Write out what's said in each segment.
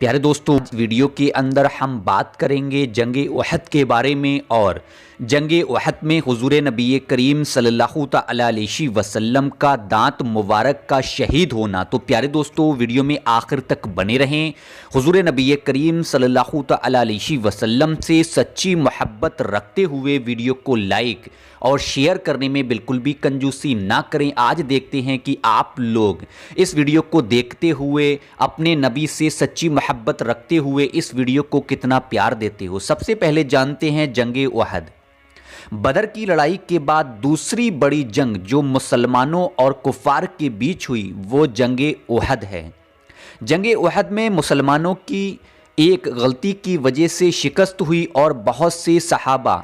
پیارے دوستو، ویڈیو کے اندر ہم بات کریں گے جنگ احد کے بارے میں اور جنگ احد میں حضور نبی کریم صلی اللہ تعالی علیہ وسلم کا دانت مبارک کا شہید ہونا۔ تو پیارے دوستو، ویڈیو میں آخر تک بنے رہیں۔ حضور نبی کریم صلی اللہ تعالی علیہ وسلم سے سچی محبت رکھتے ہوئے ویڈیو کو لائک اور شیئر کرنے میں بالکل بھی کنجوسی نہ کریں۔ آج دیکھتے ہیں کہ آپ لوگ اس ویڈیو کو دیکھتے ہوئے اپنے نبی سے سچی محبت رکھتے ہوئے اس ویڈیو کو کتنا پیار دیتے ہو۔ سب سے پہلے جانتے ہیں جنگ احد۔ بدر کی لڑائی کے بعد دوسری بڑی جنگ جو مسلمانوں اور کفار کے بیچ ہوئی وہ جنگ احد ہے۔ جنگ احد میں مسلمانوں کی ایک غلطی کی وجہ سے شکست ہوئی اور بہت سے صحابہ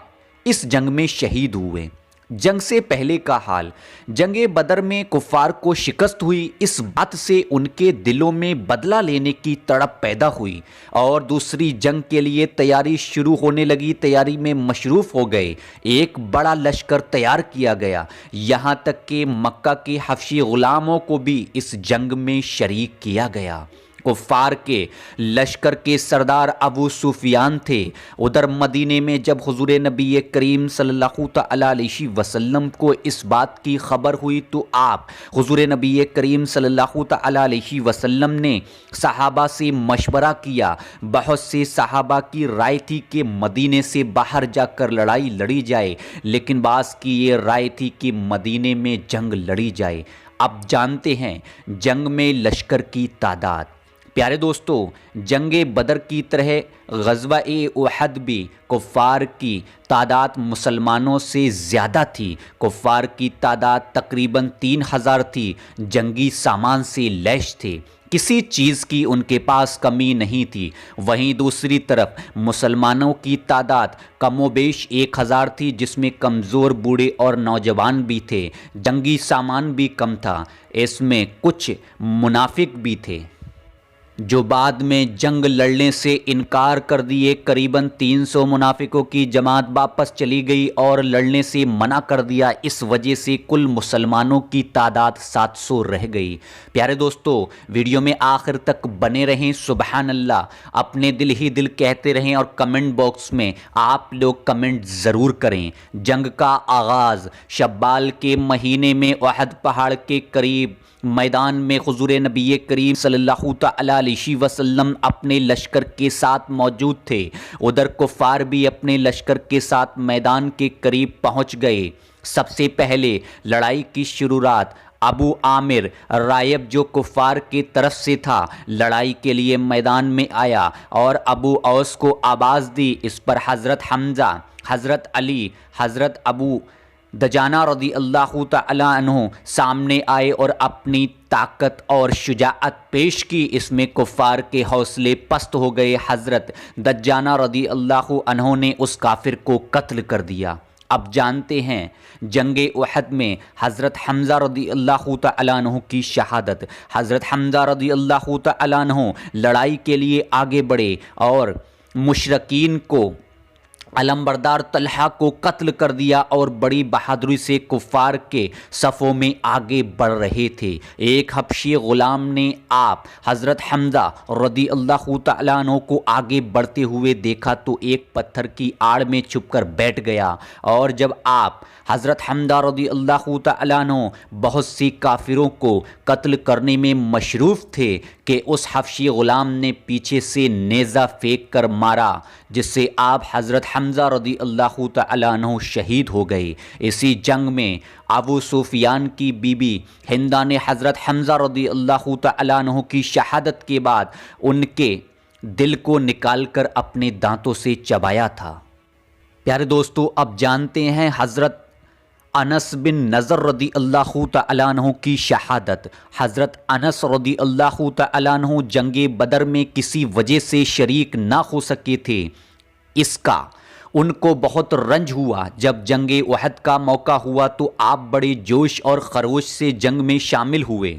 اس جنگ میں شہید ہوئے۔ جنگ سے پہلے کا حال، جنگ بدر میں کفار کو شکست ہوئی، اس بات سے ان کے دلوں میں بدلہ لینے کی تڑپ پیدا ہوئی اور دوسری جنگ کے لیے تیاری شروع ہونے لگی۔ تیاری میں مصروف ہو گئے، ایک بڑا لشکر تیار کیا گیا، یہاں تک کہ مکہ کے حبشی غلاموں کو بھی اس جنگ میں شریک کیا گیا۔ کفار کے لشکر کے سردار ابو سفیان تھے۔ ادھر مدینے میں جب حضور نبی کریم صلی اللہ تعالی علیہ وسلم کو اس بات کی خبر ہوئی تو آپ حضور نبی کریم صلی اللہ تعالی علیہ وسلم نے صحابہ سے مشورہ کیا۔ بہت سے صحابہ کی رائے تھی کہ مدینے سے باہر جا کر لڑائی لڑی جائے، لیکن بعض کی یہ رائے تھی کہ مدینے میں جنگ لڑی جائے۔ اب جانتے ہیں جنگ میں لشکر کی تعداد۔ پیارے دوستو، جنگ بدر کی طرح غزوہ احد بھی کفار کی تعداد مسلمانوں سے زیادہ تھی۔ کفار کی تعداد تقریباً 3000 تھی، جنگی سامان سے لیس تھے، کسی چیز کی ان کے پاس کمی نہیں تھی۔ وہیں دوسری طرف مسلمانوں کی تعداد کم و بیش 1000 تھی، جس میں کمزور بوڑھے اور نوجوان بھی تھے، جنگی سامان بھی کم تھا، اس میں کچھ منافق بھی تھے جو بعد میں جنگ لڑنے سے انکار کر دیے۔ قریباً 300 منافقوں کی جماعت واپس چلی گئی اور لڑنے سے منع کر دیا، اس وجہ سے کل مسلمانوں کی تعداد 700 رہ گئی۔ پیارے دوستو، ویڈیو میں آخر تک بنے رہیں۔ سبحان اللہ، اپنے دل ہی دل کہتے رہیں اور کمنٹ باکس میں آپ لوگ کمنٹ ضرور کریں۔ جنگ کا آغاز شوال کے مہینے میں احد پہاڑ کے قریب میدان میں حضور نبی کریم صلی اللہ تعالی علیہ وسلم اپنے لشکر کے ساتھ موجود تھے۔ ادھر کفار بھی اپنے لشکر کے ساتھ میدان کے قریب پہنچ گئے۔ سب سے پہلے لڑائی کی شروعات ابو عامر رائب جو کفار کی طرف سے تھا، لڑائی کے لیے میدان میں آیا اور ابو اوس کو آواز دی۔ اس پر حضرت حمزہ، حضرت علی، حضرت ابو دجانہ رضی اللہ تعالی عنہ سامنے آئے اور اپنی طاقت اور شجاعت پیش کی۔ اس میں کفار کے حوصلے پست ہو گئے۔ حضرت دجانہ رضی اللہ عنہ نے اس کافر کو قتل کر دیا۔ اب جانتے ہیں جنگ احد میں حضرت حمزہ رضی اللہ تعالی عنہ کی شہادت۔ حضرت حمزہ رضی اللہ تعالی عنہ لڑائی کے لیے آگے بڑھے اور مشرکین کو علمبردار طلحہ کو قتل کر دیا اور بڑی بہادری سے کفار کے صفوں میں آگے بڑھ رہے تھے۔ ایک حبشی غلام نے آپ حضرت حمزہ رضی اللہ تعالیٰ عنہ کو آگے بڑھتے ہوئے دیکھا تو ایک پتھر کی آڑ میں چھپ کر بیٹھ گیا، اور جب آپ حضرت حمزہ رضی اللہ تعالیٰ عنہ بہت سی کافروں کو قتل کرنے میں مصروف تھے کہ اس حبشی غلام نے پیچھے سے نیزہ پھینک کر مارا، جس سے آپ حضرت حمزہ رضی اللہ تعالیٰ عنہ شہید ہو گئے۔ اسی جنگ میں ابو سفیان کی بیوی ہندہ نے حضرت حمزہ رضی اللہ تعالیٰ عنہ کی شہادت کے بعد ان کے دل کو نکال کر اپنے دانتوں سے چبایا تھا۔ پیارے دوستو، اب جانتے ہیں حضرت انس بن نضر رضی اللہ تعالیٰ عنہ کی شہادت۔ حضرت انس رضی اللہ تعالیٰ عنہ جنگ بدر میں کسی وجہ سے شریک نہ ہو سکے تھے، اس کا ان کو بہت رنج ہوا۔ جب جنگ احد کا موقع ہوا تو آپ بڑے جوش اور خروش سے جنگ میں شامل ہوئے۔